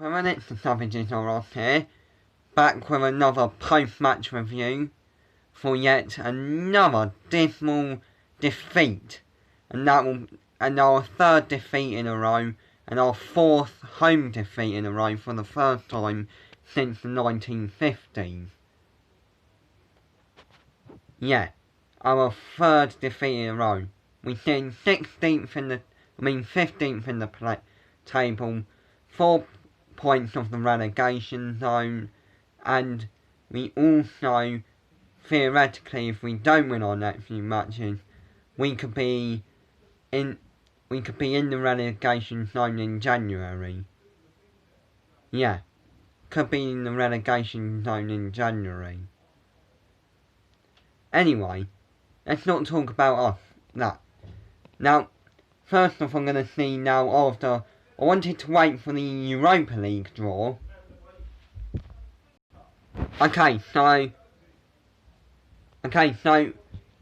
Well, it's the Savages are off here, back with another post-match review for yet another dismal defeat, and our third defeat in a row, and our fourth home defeat in a row for the first time since the 1950s. Yeah, our third defeat in a row. We sit 15th in the table, 4 points of the relegation zone, and we also, theoretically, if we don't win our next few matches, we could be in the relegation zone in January. Yeah, could be in the relegation zone in January. Anyway, let's not talk about that. Now, first off, I'm going to see now after. I wanted to wait for the Europa League draw. Okay, so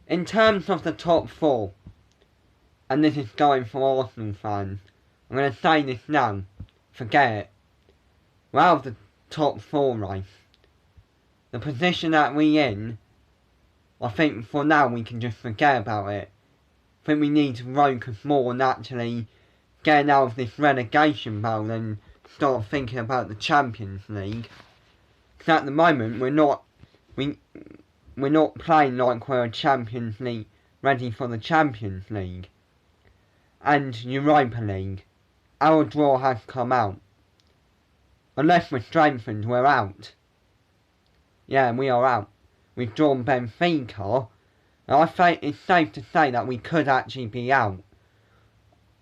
in terms of the top four, and this is going for Arsenal fans, I'm going to say this now. Forget it. We're out of the top four race. The position that we're in, I think for now we can just forget about it. I think we need to focus more on actually getting out of this relegation battle and start thinking about the Champions League. Because at the moment we're not playing like we're a Champions League, ready for the Champions League. And Europa League. Our draw has come out. Unless we're strengthened, we're out. Yeah, we are out. We've drawn Benfica. And I think it's safe to say that we could actually be out.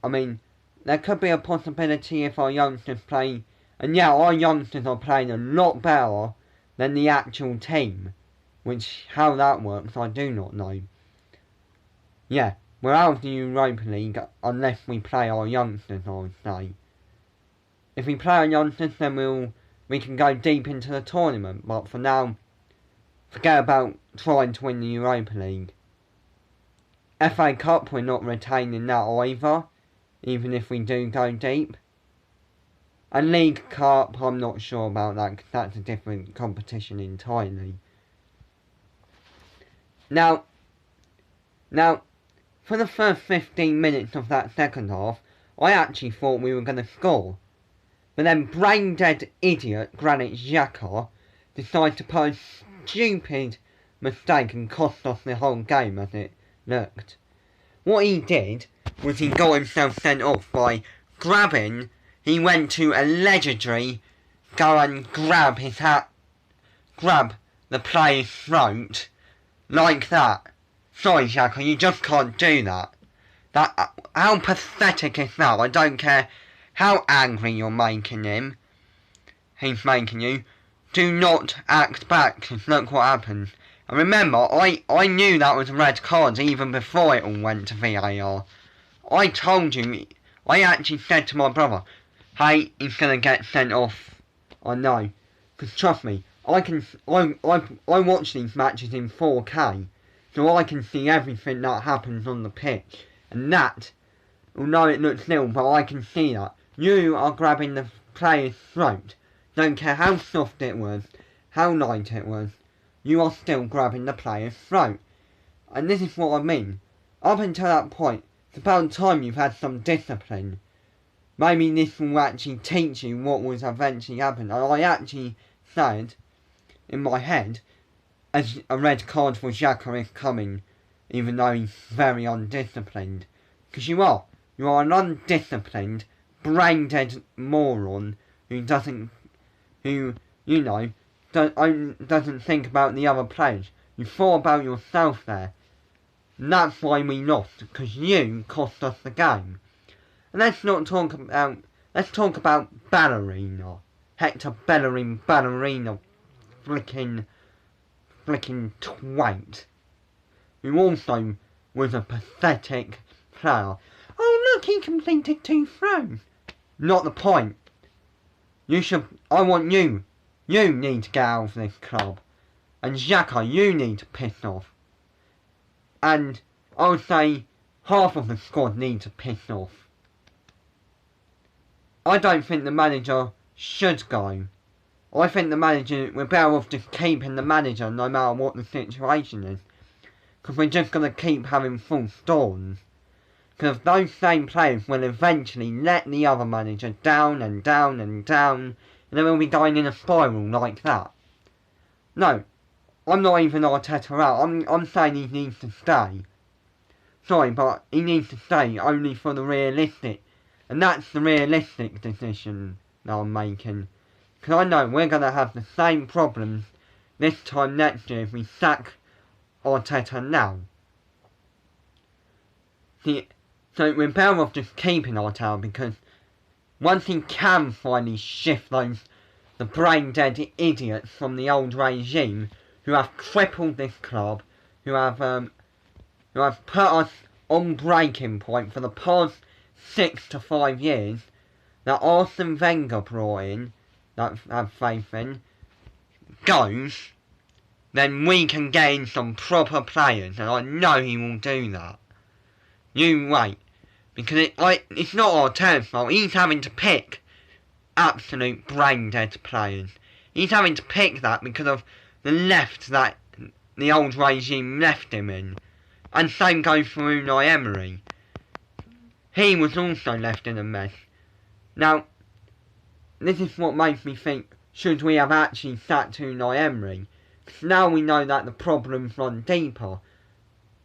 I mean, there could be a possibility if our youngsters play, and yeah, our youngsters are playing a lot better than the actual team, which, how that works, I do not know. Yeah, we're out of the Europa League unless we play our youngsters, I would say. If we play our youngsters, then we can go deep into the tournament, but for now, forget about trying to win the Europa League. FA Cup, we're not retaining that either, even if we do go deep. And League Cup, I'm not sure about that, because that's a different competition entirely. Now, for the first 15 minutes of that second half, I actually thought we were going to score. But then brain-dead idiot Granit Xhaka decided to put a stupid mistake and cost us the whole game as it looked. What he did was he got himself sent off by grabbing. He went to allegedly go and grab the player's throat like that. Sorry, Xhaka, you just can't do that. How pathetic is that? I don't care how angry you're making him. He's making you. Do not act back, because look what happens. And remember, I knew that was a red card even before it all went to VAR. I told you, I actually said to my brother, hey, he's going to get sent off. I know. Because trust me, I watch these matches in 4K, so I can see everything that happens on the pitch. And that, although it looks little, but I can see that. You are grabbing the player's throat. Don't care how soft it was, how light it was, you are still grabbing the player's throat. And this is what I mean. Up until that point, it's about time you've had some discipline. Maybe this will actually teach you what was eventually happening. And I actually said, in my head, as a red card for Xhaka is coming, even though he's very undisciplined. Because you are an undisciplined, brain-dead moron who doesn't think about the other players. You thought about yourself there. And that's why we lost, because you cost us the game. And let's talk about Ballerina. Hector Bellerin Ballerina, flicking twat. Who also was a pathetic player. Oh look, he completed 2 throws. Not the point. I want you. You need to get out of this club. And Xhaka, you need to piss off. And I would say half of the squad need to piss off. I don't think the manager should go. I think the manager, we're better off just keeping the manager no matter what the situation is. Because we're just going to keep having false dawns. Because those same players will eventually let the other manager down and down and down, and then we'll be going in a spiral like that. No, I'm not even Arteta out. I'm saying he needs to stay. Sorry, but he needs to stay only for the realistic. And that's the realistic decision that I'm making. Because I know we're going to have the same problems this time next year if we sack Arteta now. So we're better off just keeping Arteta, because once he can finally shift the brain dead idiots from the old regime who have crippled this club, who have put us on breaking point for the past 6 to 5 years, that Arsene Wenger brought in, that I have faith in, goes, then we can get in some proper players, and I know he will do that. You wait, because it's not Arteta's fault. He's having to pick absolute brain dead players. He's having to pick that because of the left that the old regime left him in. And same goes for Unai Emery. He was also left in a mess. Now, this is what makes me think, should we have actually sacked Unai Emery? Because now we know that the problems run deeper.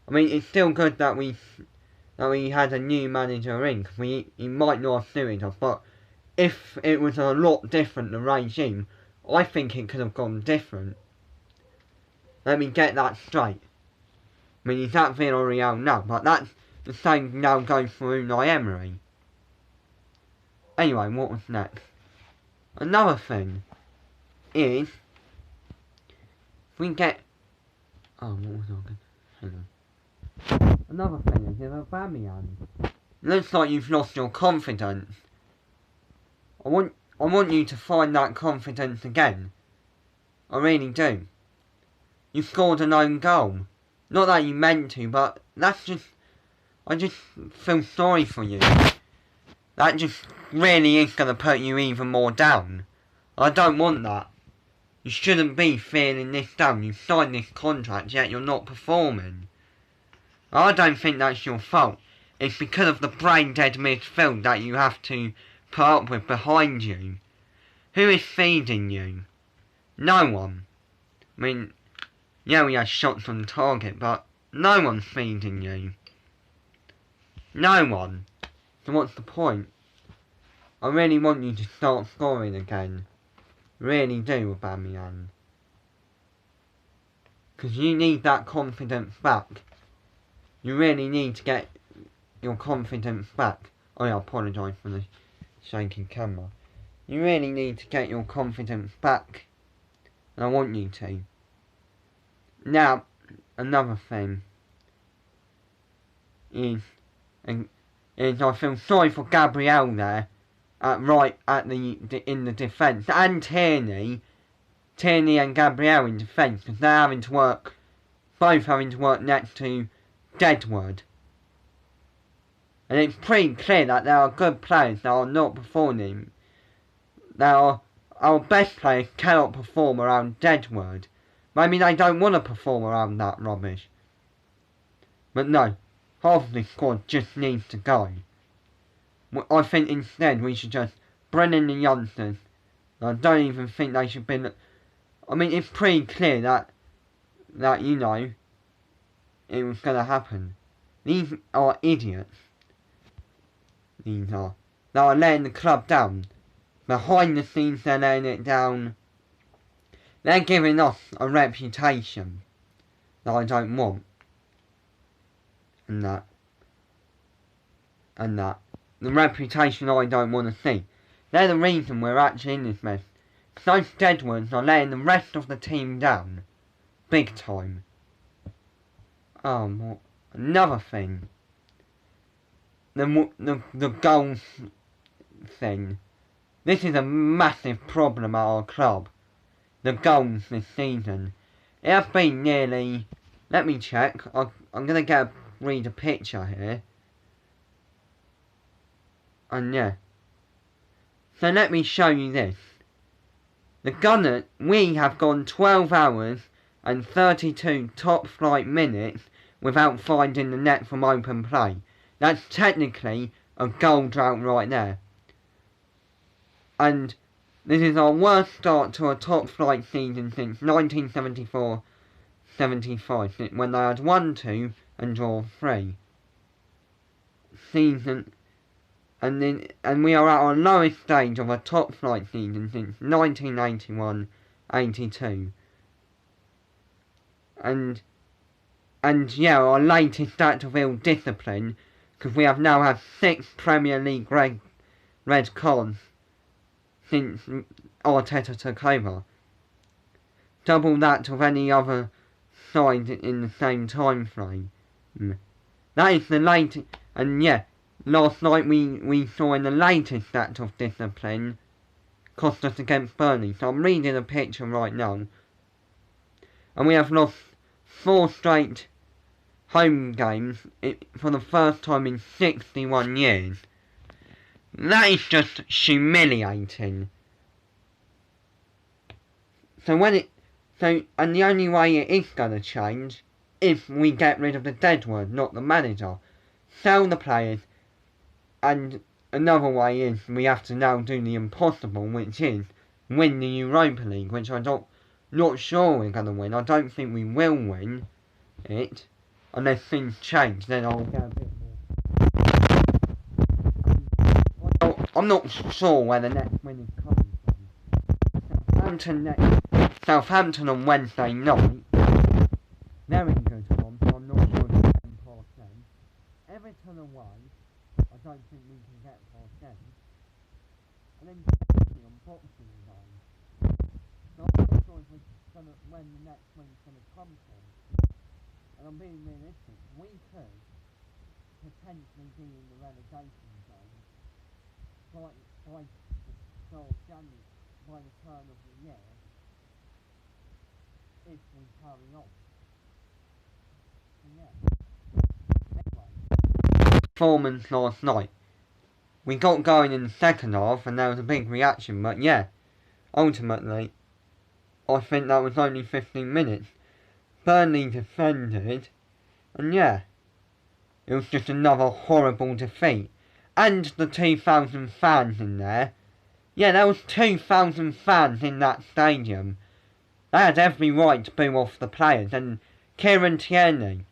I mean, it's still good that we had a new manager in, because he might not have suited us, but if it was a lot different, the regime, I think it could have gone different. Let me get that straight. I mean, he's at Villarreal now, but that's the same now goes for Unai Emery. Anyway, what was next? Another thing is, if we get... Oh, what was I going to... Hang on. Another thing is, Aubameyang. Looks like you've lost your confidence. I want you to find that confidence again. I really do. You scored an own goal. Not that you meant to, but that's just... I just feel sorry for you. That just really is going to put you even more down. I don't want that. You shouldn't be feeling this down. You signed this contract, yet you're not performing. I don't think that's your fault. It's because of the brain-dead midfield that you have to put up with behind you. Who is feeding you? No one. I mean, yeah, we had shots on target, but no one's feeding you. No one. So what's the point? I really want you to start scoring again. Really do, Aubameyang. Because you need that confidence back. You really need to get your confidence back. Oh yeah, I apologise for the shaky camera. You really need to get your confidence back. And I want you to. Now, another thing is I feel sorry for Gabriel there, in the defence, and Tierney and Gabriel in defence, because they're both having to work next to Deadwood. And it's pretty clear that there are good players that are not performing. Our best players cannot perform around Deadwood. Maybe they don't want to perform around that rubbish. But no, half of the squad just needs to go. I think instead we should just bring in the youngsters. I don't even think they should be... I mean, it's pretty clear that you know, it was going to happen. These are idiots. They are letting the club down. Behind the scenes they're letting it down. They're giving us a reputation that I don't want. And that. The reputation I don't want to see. They're the reason we're actually in this mess. Those Deadwoods are letting the rest of the team down. Big time. Oh, another thing. The goals thing. This is a massive problem at our club. The goals this season. It has been nearly... Let me check. I'm going to read a picture here. And yeah. So let me show you this. The Gunners, we have gone 12 hours and 32 top flight minutes without finding the net from open play. That's technically a goal drought right there. And this is our worst start to a top flight season since 1974-75, when they had won 2 and drawn 3. And we are at our lowest stage of a top flight season since 1981-82. And yeah, our latest act of ill discipline, because we have now had 6 Premier League red cards since Arteta took over. Double that of any other side in the same time frame. That is the latest, and yeah, last night we saw in the latest act of discipline cost us against Burnley. So I'm reading a picture right now. And we have lost 4 straight home games for the first time in 61 years. That is just humiliating. And the only way it is going to change if we get rid of the dead word, not the manager. Sell the players, and another way is we have to now do the impossible, which is win the Europa League, which I'm not sure we're going to win. I don't think we will win it, unless things change, then I'll get a bit more. I'm not sure where the next win is coming from. Southampton on Wednesday night. They're in good form, so I'm not sure if we can pass them. Everton away, I don't think we can get past them. And then Chelsea on Boxing Day. So I'm not sure when the next one's going to come from. And I'm being realistic, we could potentially be in the relegation zone by the start of January, by the turn of the year, if we carry on. Yeah. Anyway, performance last night. We got going in the second half and there was a big reaction, but yeah, ultimately, I think that was only 15 minutes. Burnley defended, and yeah, it was just another horrible defeat. And the 2,000 fans in there. Yeah, there was 2,000 fans in that stadium. They had every right to boo off the players, and Kieran Tierney,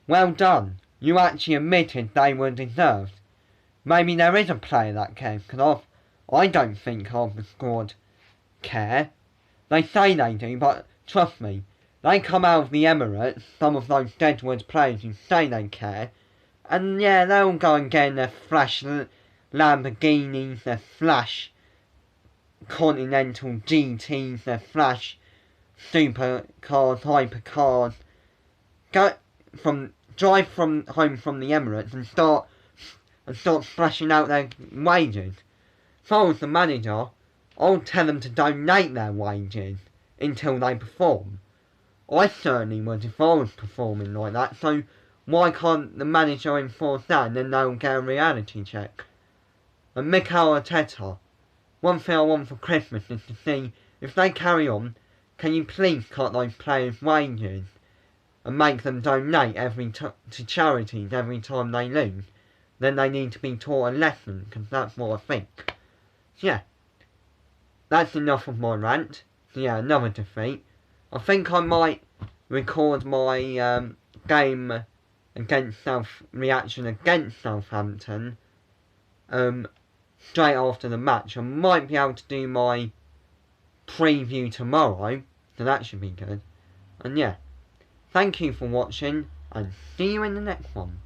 well done. You actually admitted they were deserved. Maybe there is a player that cares, because I don't think half the squad care. They say they do, but trust me, they come out of the Emirates, some of those Deadwood players who say they care, and yeah, they'll go and get in their flash Lamborghinis, their flash Continental GTs, their flash supercars, hypercars, drive home from the Emirates and start splashing out their wages. If I was the manager, I'll tell them to donate their wages until they perform. I certainly would if I was performing like that, so why can't the manager enforce that and then they'll get a reality check? And Mikel Arteta, one thing I want for Christmas is to see, if they carry on, can you please cut those players' wages and make them donate to charities every time they lose? Then they need to be taught a lesson, because that's what I think. So yeah, that's enough of my rant. So yeah, another defeat. I think I might record my game reaction against Southampton straight after the match. I might be able to do my preview tomorrow, so that should be good. And yeah, thank you for watching, and see you in the next one.